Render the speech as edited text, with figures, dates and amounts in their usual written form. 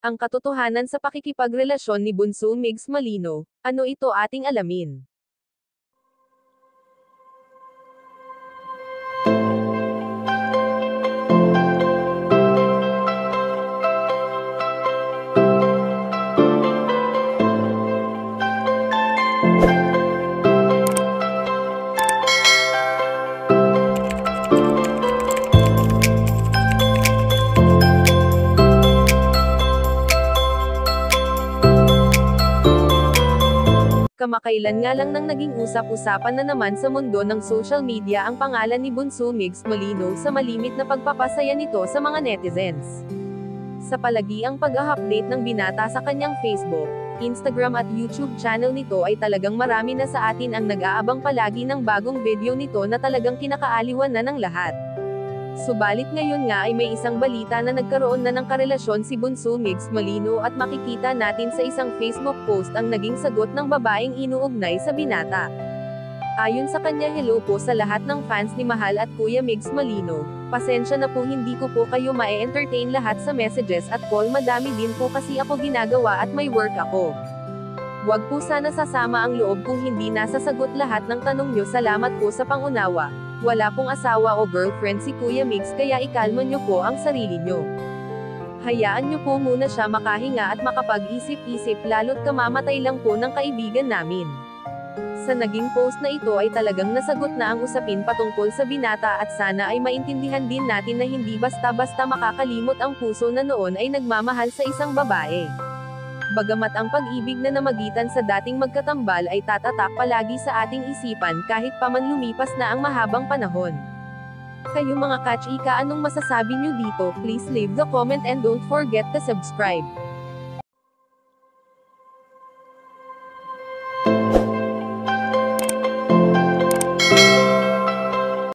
Ang katotohanan sa pakikipagrelasyon ni Bunso Migs Malino, ano ito ating alamin. Kamakailan nga lang nang naging usap-usapan na naman sa mundo ng social media ang pangalan ni Bunso Migs Malino sa malimit na pagpapasaya nito sa mga netizens. Sa palagiang pag-update ng binata sa kanyang Facebook, Instagram at YouTube channel nito ay talagang marami na sa atin ang nag-aabang palagi ng bagong video nito na talagang kinakaaliwan na ng lahat. Subalit ngayon nga ay may isang balita na nagkaroon na ng karelasyon si Bunso Migs Malino at makikita natin sa isang Facebook post ang naging sagot ng babaeng inuugnay sa binata. Ayon sa kanya, hello po sa lahat ng fans ni Mahal at Kuya Migs Malino. Pasensya na po, hindi ko po kayo ma-entertain lahat sa messages at call, madami din po kasi ako ginagawa at may work ako. Wag po sana sasama ang loob kung hindi nasasagot lahat ng tanong nyo, salamat po sa pangunawa. Wala pong asawa o girlfriend si Kuya Migs kaya ikalma nyo po ang sarili nyo. Hayaan nyo po muna siya makahinga at makapag-isip-isip, lalo't kamamatay lang po ng kaibigan namin. Sa naging post na ito ay talagang nasagot na ang usapin patungkol sa binata at sana ay maintindihan din natin na hindi basta-basta makakalimot ang puso na noon ay nagmamahal sa isang babae. Bagamat ang pag-ibig na namagitan sa dating magkatambal ay tatatak palagi sa ating isipan kahit pa man lumipas na ang mahabang panahon. Kayo mga kachika, anong masasabi nyo dito? Please leave the comment and don't forget to subscribe.